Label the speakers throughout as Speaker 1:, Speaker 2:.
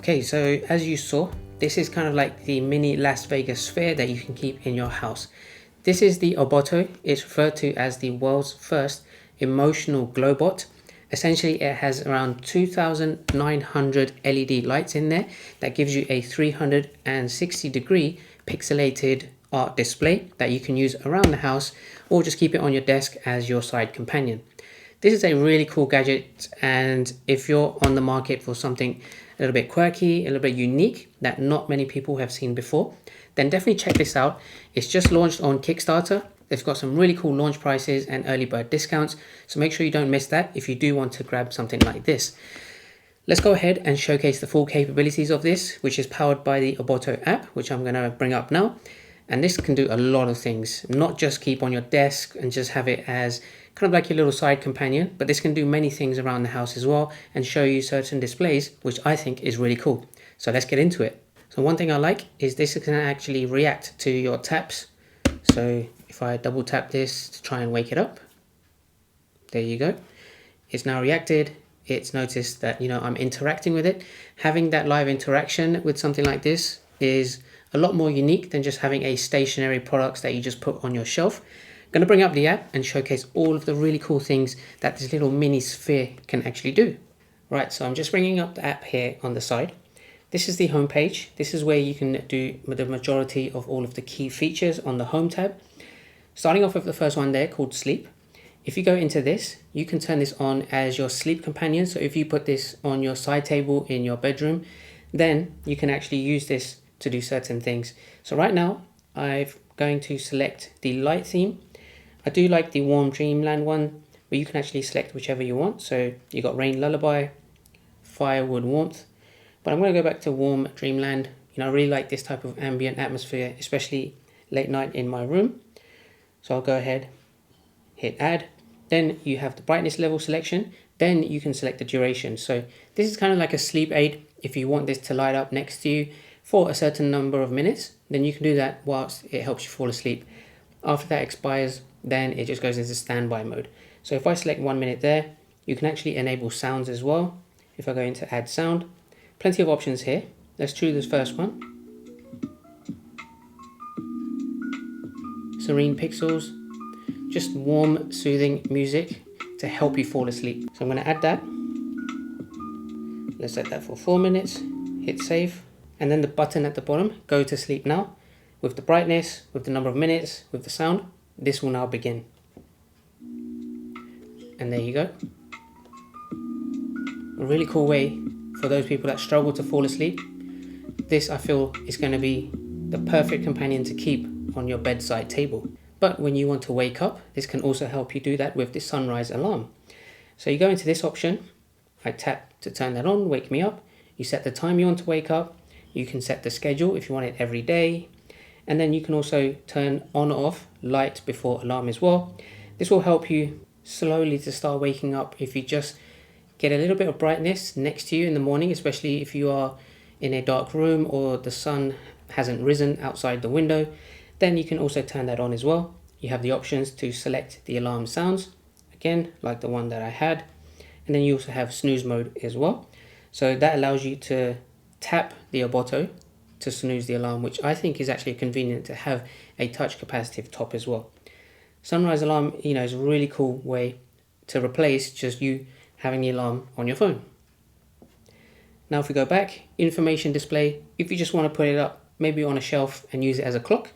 Speaker 1: Okay, so as you saw, this is kind of like the mini Las Vegas sphere that you can keep in your house. This is the Obboto. It's referred to as the world's first emotional glowbot. Essentially, it has around 2,900 LED lights in there that gives you a 360-degree pixelated art display that you can use around the house or just keep it on your desk as your side companion. This is a really cool gadget, and if you're on the market for something a little bit quirky, a little bit unique that not many people have seen before, then definitely check this out. It's just launched on Kickstarter. They've got some really cool launch prices and early bird discounts, so make sure you don't miss that if you do want to grab something like this. Let's go ahead and showcase the full capabilities of this, which is powered by the Obboto app, which I'm going to bring up now. And this can do a lot of things, not just keep on your desk and just have it as kind of like your little side companion, but this can do many things around the house as well and show you certain displays, which I think is really cool. So let's get into it. So one thing I like is this can actually react to your taps. So if I double tap this to try and wake it up, there you go. It's now reacted. It's noticed that, I'm interacting with it. Having that live interaction with something like this is a lot more unique than just having a stationary products that you just put on your shelf. I'm going to bring up the app and showcase all of the really cool things that this little mini sphere can actually do. Right, so I'm just bringing up the app here on the side. This is the home page. This is where you can do the majority of all of the key features on the home tab. Starting off with the first one there called sleep. If you go into this, you can turn this on as your sleep companion. So if you put this on your side table in your bedroom, then you can actually use this to do certain things. So right now, I'm going to select the light theme. I do like the warm dreamland one, but you can actually select whichever you want. So you got rain lullaby, firewood warmth, but I'm going to go back to warm dreamland. I really like this type of ambient atmosphere, especially late night in my room. So I'll go ahead, hit add. Then you have the brightness level selection. Then you can select the duration. So this is kind of like a sleep aid. If you want this to light up next to you for a certain number of minutes, then you can do that whilst it helps you fall asleep. After that expires, then it just goes into standby mode. So if I select 1 minute there, you can actually enable sounds as well. If I go into add sound, plenty of options here. Let's choose this first one. Serene pixels, just warm, soothing music to help you fall asleep. So I'm going to add that. Let's set that for 4 minutes, hit save. And then the button at the bottom, go to sleep now. With the brightness, with the number of minutes, with the sound, this will now begin. And there you go. A really cool way for those people that struggle to fall asleep. This, I feel, is going to be the perfect companion to keep on your bedside table. But when you want to wake up, this can also help you do that with the sunrise alarm. So you go into this option. I tap to turn that on, wake me up. You set the time you want to wake up. You can set the schedule if you want it every day. And then you can also turn on or off light before alarm as well. This will help you slowly to start waking up if you just get a little bit of brightness next to you in the morning, especially if you are in a dark room or the sun hasn't risen outside the window. Then you can also turn that on as well. You have the options to select the alarm sounds, again, like the one that I had. And then you also have snooze mode as well. So that allows you to tap the Obboto to snooze the alarm, which I think is actually convenient to have a touch capacitive top as well. Sunrise alarm, is a really cool way to replace just you having the alarm on your phone. Now if we go back, information display, if you just want to put it up maybe on a shelf and use it as a clock,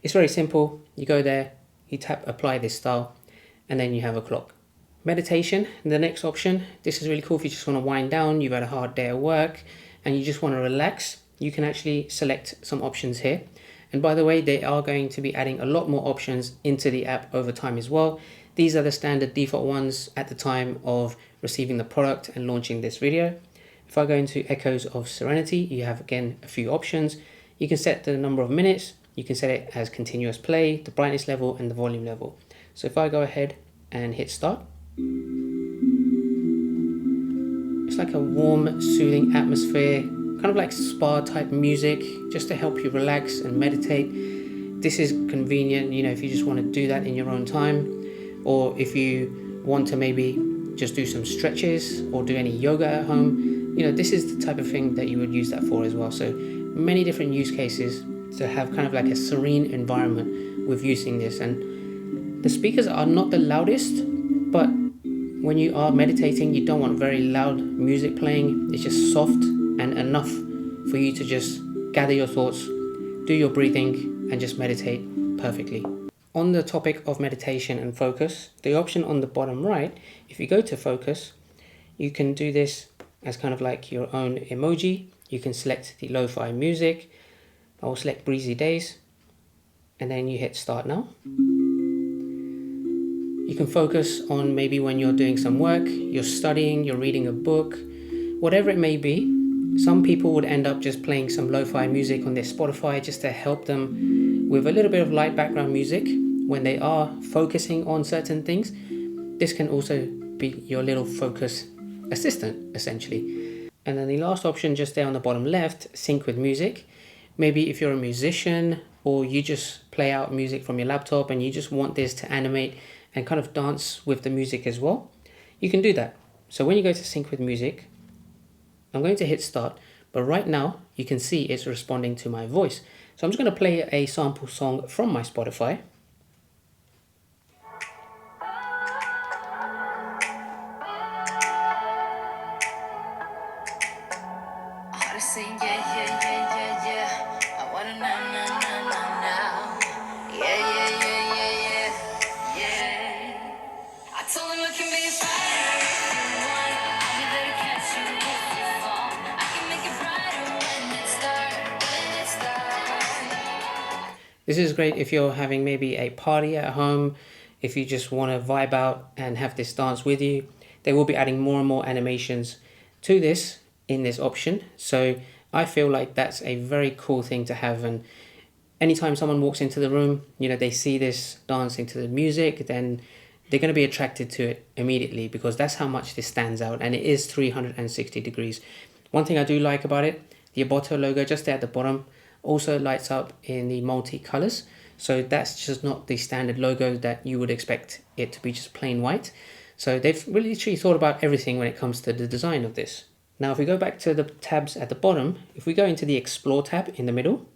Speaker 1: it's very simple. You go there, you tap apply this style, and then you have a clock. Meditation, the next option. This is really cool if you just want to wind down, you've had a hard day at work, and you just want to relax. You can actually select some options here. And by the way, they are going to be adding a lot more options into the app over time as well. These are the standard default ones at the time of receiving the product and launching this video. If I go into Echoes of Serenity, you have again a few options. You can set the number of minutes. You can set it as continuous play, the brightness level, and the volume level. So if I go ahead and hit start, it's like a warm, soothing atmosphere, kind of like spa type music, just to help you relax and meditate. This is convenient, if you just want to do that in your own time, or if you want to maybe just do some stretches or do any yoga at home, this is the type of thing that you would use that for as well. So many different use cases to have kind of like a serene environment with using this. And the speakers are not the loudest, but when you are meditating, you don't want very loud music playing. It's just soft and enough for you to just gather your thoughts, do your breathing, and just meditate perfectly. On the topic of meditation and focus, the option on the bottom right, if you go to focus, you can do this as kind of like your own emoji. You can select the lo-fi music. I will select breezy days, and then you hit start now. You can focus on maybe when you're doing some work, you're studying, you're reading a book, whatever it may be. Some people would end up just playing some lo-fi music on their Spotify just to help them with a little bit of light background music when they are focusing on certain things. This can also be your little focus assistant, essentially. And then the last option just there on the bottom left, sync with music. Maybe if you're a musician or you just play out music from your laptop and you just want this to animate and kind of dance with the music as well, you can do that. So when you go to sync with music, I'm going to hit start, but right now you can see it's responding to my voice. So I'm just going to play a sample song from my Spotify. This is great if you're having maybe a party at home, if you just want to vibe out and have this dance with you. They will be adding more and more animations to this in this option. So I feel like that's a very cool thing to have. And anytime someone walks into the room, they see this dancing to the music, then they're going to be attracted to it immediately because that's how much this stands out. And it is 360 degrees. One thing I do like about it, the Obboto logo just there at the bottom, also lights up in the multi-colors. So that's just not the standard logo that you would expect it to be just plain white. So they've really literally thought about everything when it comes to the design of this. Now, if we go back to the tabs at the bottom, if we go into the Explore tab in the middle,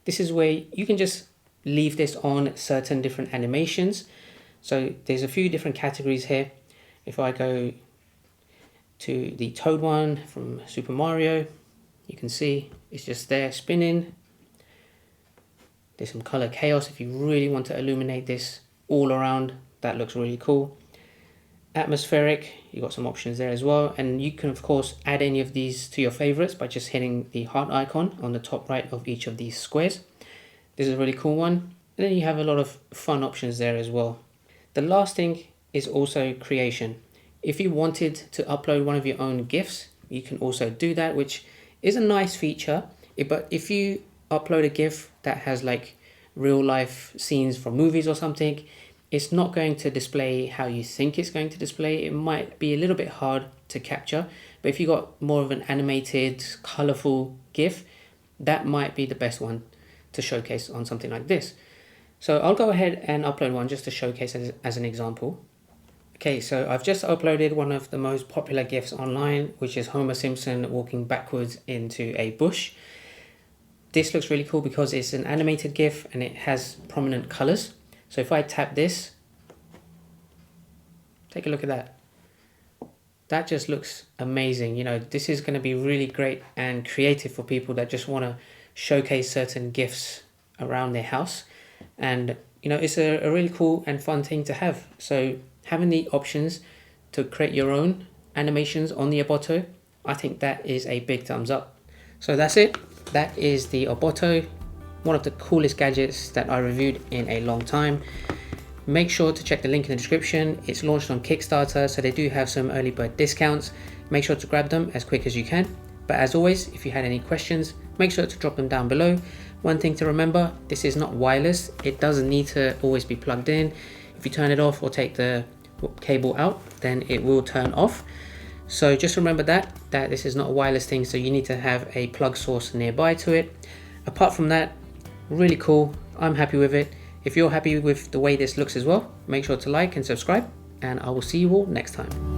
Speaker 1: this is where you can just leave this on certain different animations. So there's a few different categories here. If I go to the Toad one from Super Mario, you can see it's just there spinning. There's some color chaos if you really want to illuminate this all around. That looks really cool. Atmospheric, you got some options there as well. And you can of course add any of these to your favorites by just hitting the heart icon on the top right of each of these squares. This is a really cool one. And then you have a lot of fun options there as well. The last thing is also creation. If you wanted to upload one of your own GIFs, you can also do that, which is a nice feature. But if you upload a GIF that has like real life scenes from movies or something, it's not going to display how you think it's going to display. It might be a little bit hard to capture, but if you got more of an animated, colorful GIF, that might be the best one to showcase on something like this. So I'll go ahead and upload one just to showcase as an example. Okay, so I've just uploaded one of the most popular GIFs online, which is Homer Simpson walking backwards into a bush. This looks really cool because it's an animated GIF and it has prominent colors. So if I tap this, take a look at that. That just looks amazing. This is going to be really great and creative for people that just want to showcase certain GIFs around their house. And, it's a really cool and fun thing to have. So having the options to create your own animations on the Obboto, I think that is a big thumbs up. So that's it. That is the Obboto, one of the coolest gadgets that I reviewed in a long time. Make sure to check the link in the description. It's launched on Kickstarter, so they do have some early bird discounts. Make sure to grab them as quick as you can. But as always, if you had any questions, make sure to drop them down below. One thing to remember, this is not wireless. It doesn't need to always be plugged in. If you turn it off or take the cable out, then it will turn off. So just remember that this is not a wireless thing, so you need to have a plug source nearby to it. Apart from that, really cool. I'm happy with it. If you're happy with the way this looks as well, make sure to like and subscribe, and I will see you all next time.